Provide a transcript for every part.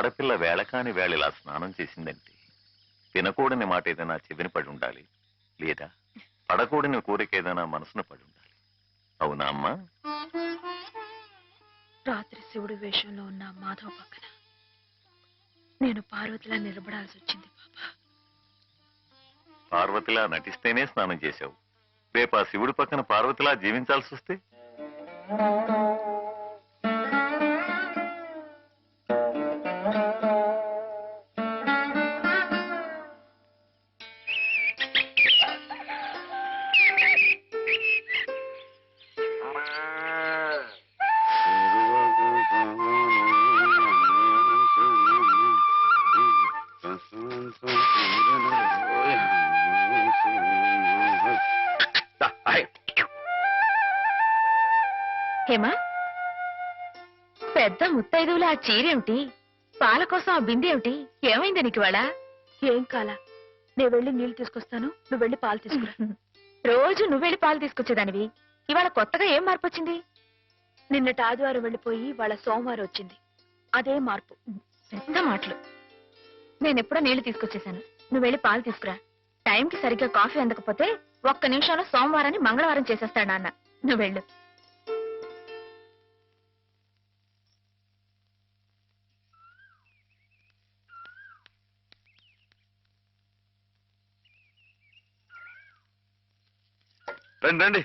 ఆడపిల్ల వేళ కాని వేళ ఇలా స్నానం చేసిందంటే తినకూడని మాట ఏదైనా చెవిని పడి ఉండాలి, లేదా పడకూడని కోరిక ఏదైనా మనసును పడి ఉండాలి. అవునా అమ్మా? రాత్రి శివుడి వేషంలో ఉన్న మాధవ్ పక్కన నేను పార్వతిలా నిలబడాల్సి వచ్చింది బాబా. పార్వతిలా నటిస్తేనే స్నానం చేశావు. రేపు ఆ శివుడి పక్కన పార్వతిలా జీవించాల్సి వస్తే? హేమా, పెద్ద ముత్తైదువులు ఆ చీరేమిటి, పాల కోసం ఆ బిందెమిటి, ఏమైంది నీకు ఇవాళ? ఏం కాలా, నేను వెళ్ళి నీళ్లు తీసుకొస్తాను, నువ్వు వెళ్ళి పాలు తీసుకురా. రోజు నువ్వు వెళ్ళి పాలు తీసుకొచ్చేదానివి, ఇవాళ కొత్తగా ఏం మార్పు వచ్చింది? నిన్నటి ఆదివారం వెళ్ళిపోయి వాళ్ళ సోమవారం వచ్చింది, అదే మార్పు. పెద్ద మాటలు. నేనెప్పుడో నీళ్లు తీసుకొచ్చేసాను, నువ్వు వెళ్ళి పాలు తీసుకురా. టైంకి సరిగ్గా కాఫీ అందకపోతే ఒక్క నిమిషంలో సోమవారాన్ని మంగళవారం చేసేస్తాడు నాన్న. నువ్వు వెళ్ళు. రండి రండి.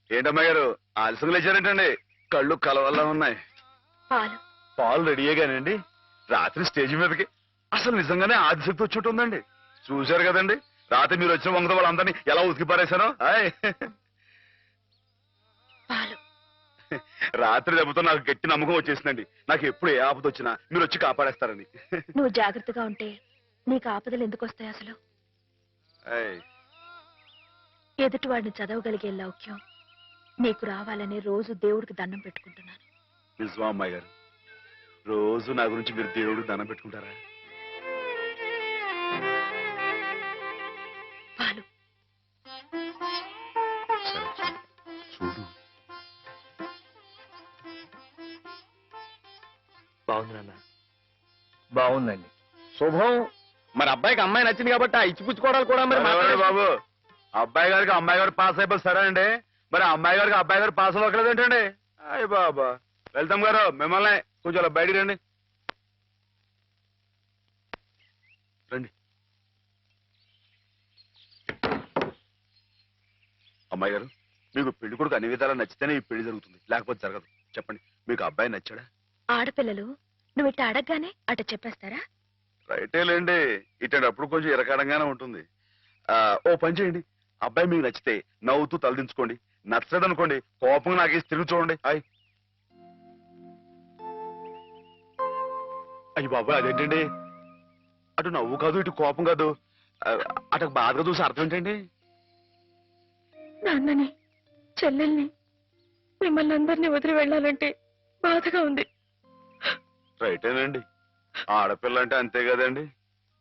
ఏంటమ్మా గారు ఆలస్యం లేచారేంటండి? కళ్ళు కలవల్లా ఉన్నాయి. పాలు పాలు రెడీయేగానండి. రాత్రి స్టేజ్ మీదకి అసలు నిజంగానే ఆదిశక్తి వచ్చి ఉందండి. చూశారు కదండి రాత్రి మీరు వచ్చిన వంగత వాళ్ళందరినీ ఎలా ఉతికి పారేశానో. పాలు రాత్రి దెబ్బతో నాకు గట్టి నమ్మకం వచ్చేసిందండి. నాకు ఎప్పుడు ఏ ఆపద వచ్చినా మీరు వచ్చి కాపాడేస్తారని. నువ్వు జాగ్రత్తగా ఉంటే నీకు ఆపదలు ఎందుకు వస్తాయి అసలు? ఎదుటివాడిని చదవగలిగే లౌక్యం నీకు రావాలని రోజు దేవుడికి దండం పెట్టుకుంటున్నాను. నిజమా అమ్మాయి గారు? రోజు నా గురించి మీరు దేవుడికి దండం పెట్టుకుంటారా? పాలు చూడు. బాగుంది నాన్న, బాగుందండి. శుభం. మరి అబ్బాయికి అమ్మాయి నచ్చింది కాబట్టి ఆ ఇచ్చిపుచ్చుకోవడాలు కూడా మరి మాట్లాడండి బాబు. అబ్బాయి గారికి అమ్మాయి గారు పాస్ అయిపోయి సరే అండి, మరి అమ్మాయి గారికి అబ్బాయి గారు పాస్ అవ్వట్లేదు ఏంటండి? అయ్య బాబా. వెళ్తాం గారు మిమ్మల్ని కొంచెం అలా బయటికి రండి. రండి. అమ్మాయి గారు మీకు పెళ్లి కొడుకు అన్ని విధాలా నచ్చితేనే ఈ పెళ్లి జరుగుతుంది, లేకపోతే జరగదు. చెప్పండి, మీకు అబ్బాయి నచ్చాడా? ఆడపిల్లలు నువ్వు ఇట్ట అడగగానే అట చెప్పేస్తారా? రైటేలేండి, ఇటప్పుడు కొంచెం ఇరకాడంగానే ఉంటుంది. ఓ పని చేయండి, అబ్బాయి మీకు నచ్చితే నవ్వుతూ తలదించుకోండి, నచ్చదనుకోండి కోపంగా నాకు తిరిగి చూడండి. అయ్యి బాబాయ్ అదేంటండి? అటు నవ్వు కాదు ఇటు కోపం కాదు, అటు బాధగా చూసి అర్థం ఏంటండి? నాన్నని చెల్లెల్ని మిమ్మల్ని అందరినీ వదిలి వెళ్ళాలంటే బాధగా ఉంది. రైటేనండి, ఆడపిల్ల అంటే అంతే కదండి.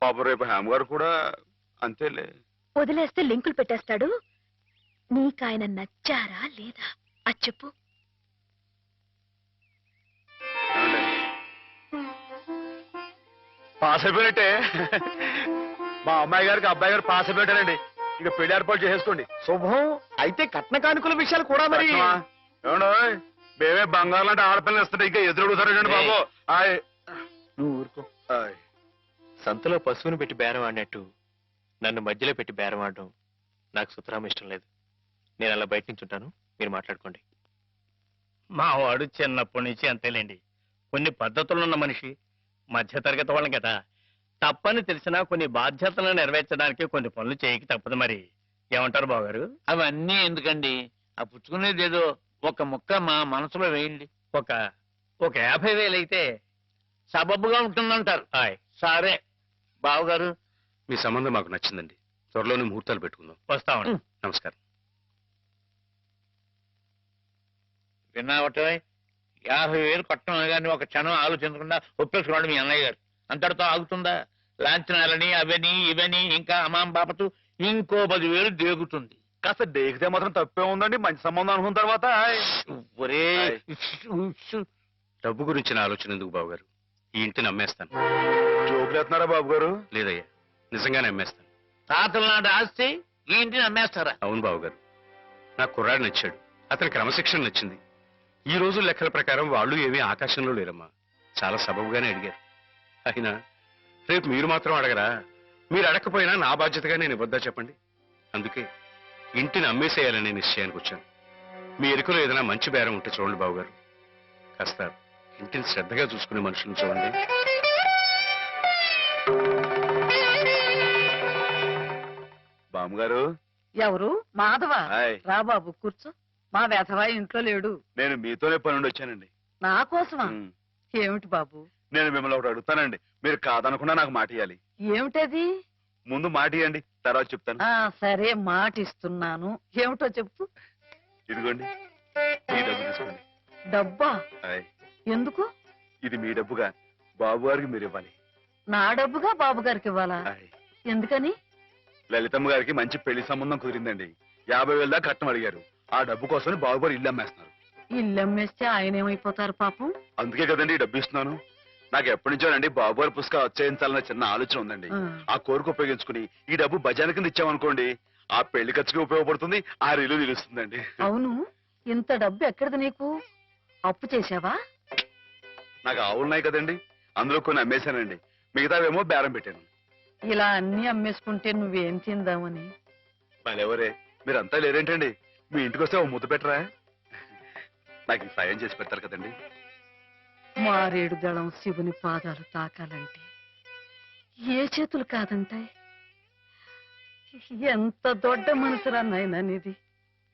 పాప రేపు హేమ గారు కూడా అంతేలే. వదిలేస్తే లింకులు పెట్టేస్తాడు. నీకాయన నచ్చారా లేదా అది చెప్పు. పాస్ అయిపోయినట్టే. మా అమ్మాయి గారికి అబ్బాయి గారు పాస్ అయిపోయారండి. ఇక పెళ్లి ఏర్పాటు చేసేసుకోండి. శుభం. అయితే కట్న కానుకల విషయాలు కూడా మరి ఏమండో మేమే బంగారం అంటే ఆడపిల్లలు ఇస్తుంటే ఇంకా ఎదురుడుతారండి బాబు. నువ్వు ఊరుకో. సంతలో పశువుని పెట్టి బేరం ఆడినట్టు నన్ను మధ్యలో పెట్టి బేరం ఆడడం నాకు సుతరాం ఇష్టం లేదు. నేను అలా బయట నుంచి ఉంటాను, మీరు మాట్లాడుకోండి. మా వాడు చిన్నప్పటి నుంచి అంతేలేండి. కొన్ని పద్ధతులున్న మనిషి, మధ్యతరగతి వాళ్ళం కదా. తప్పని తెలిసినా కొన్ని బాధ్యతలను నెరవేర్చడానికి కొన్ని పనులు చేయక తప్పదు. మరి ఏమంటారు బావగారు? అవన్నీ ఎందుకండి, ఆ పుచ్చుకునేది ఏదో ఒక ముక్క మా మనసులో వేయండి. ఒక 50,000 అయితే సబబుగా ఉంటుందంటారు. సరే బావగారు, మీ సంబంధం మాకు నచ్చిందండి. త్వరలోనే ముహూర్తాలు పెట్టుకుందాం. వస్తామండి. నమస్కారం. విన్నావట 50,000 కట్టడం కానీ ఒక క్షణం ఆలోచించకుండా ఒప్పేసుకోండి మీ అన్నయ్య గారు. అంతటితో ఆగుతుందా? లాంఛనాలని అవని ఇవని ఇంకా అమాం బాపతు ఇంకో 10,000 దేగుతుంది. కాస్త దేగితే మాత్రం తప్పే ఉందండి, మంచి సంబంధం అనుకున్న తర్వాత. ఒరే డబ్బు గురించిన ఆలోచన ఎందుకు బావగారు? ఈ ఇంటిని అమ్మేస్తాను. జోకులు ఎత్తున్నారా బాబు గారు? లేదయ్యా, నిజంగానే అమ్మేస్తాను. తాతల నాటి ఆస్తి ఈ ఇంటిని అమ్మేస్తారా? అవును బావగారు, నాకు కుర్రాడు నచ్చాడు, అతని క్రమశిక్షణ నచ్చింది. ఈ రోజు లెక్కల ప్రకారం వాళ్ళు ఏమీ ఆకాశంలో లేరమ్మా, చాలా సబబుగానే అడిగారు. అయినా రేపు మీరు మాత్రం అడగరా? మీరు అడగకపోయినా నా బాధ్యతగా నేను ఇవ్వద్దా చెప్పండి? అందుకే ఇంటిని అమ్మేసేయాలనే నిశ్చయానికి వచ్చాను. మీ ఎరుకలో ఏదైనా మంచి బేరం ఉంటే చూడండి బావగారు. కాస్త ఇంటిని శ్రద్ధగా చూసుకునే మనుషులను చూడండి. బామ్మగారు. ఎవరు? మాధవ. హాయ్. రా బాబు కూర్చో. మా వెధవా ఇంట్లో లేడు. నేను మీతోనే పని నుండి వచ్చానండి. నా కోసమా? ఉమ్. ఏమిటి బాబు? నేను మిమ్మల్ని ఒకటి అడుగుతానండి, మీరు కాదనకుండా నాకు మాట ఇవ్వాలి. ఏమిటది? ముందు మాట ఇవ్వండి, తర్వాత చెప్తాను. సరే మాట ఇస్తున్నాను. ఏమిటో చెప్పు. ఇదిగోండి, ఈ డబ్బు తీసుకోండి. డబ్బా? హాయ్. ఎందుకు? ఇది మీ డబ్బుగా బాబు గారికి మీరు ఇవ్వాలి. నా డబ్బుగా బాబు గారికి ఇవ్వాలా? హాయ్. ఎందుకని? లలితమ్మ గారికి మంచి పెళ్లి సంబంధం కుదిరిందండి. 50,000 దాకా కట్నం అడిగారు. ఆ డబ్బు కోసం బాబు గారు ఇల్లు అమ్మేస్తున్నారు. ఇల్లు అమ్మేస్తే ఆయన ఏమైపోతారు పాపం? అందుకే కదండి ఈ డబ్బు ఇస్తున్నాను. నాకు ఎప్పటి నుంచోనండి బాబు గారి పుస్తకం వచ్చేయించాలన్న చిన్న ఆలోచన ఉందండి. ఆ కోరిక ఉపయోగించుకుని ఈ డబ్బు బజార్ కింద ఇచ్చామనుకోండి, ఆ పెళ్లి ఖర్చుకి ఉపయోగపడుతుంది, ఆ ఇల్లు నిలుస్తుందండి. అవును, ఇంత డబ్బు ఎక్కడిది నీకు? అప్పు చేశావా? నాకు ఆవులున్నాయి కదండి, అందులో కొన్ని అమ్మేశానండి. మిగతావేమో బేరం పెట్టాను. ఇలా అన్ని అమ్మేసుకుంటే నువ్వేం తిందామని. మళ్ళెవరే మీరంతా లేరేంటండి? మీ ఇంటికి వస్తే ఓ ముద్ద పెట్టరా? నాకు ఈ సాయం చేసి పెడతారు కదండి. మారేడు దళం శివుని పాదాలు తాకాలంటే ఏ చేతులు కాదంటాయి? ఎంత దొడ్డ మనసురా నాయనా నీది.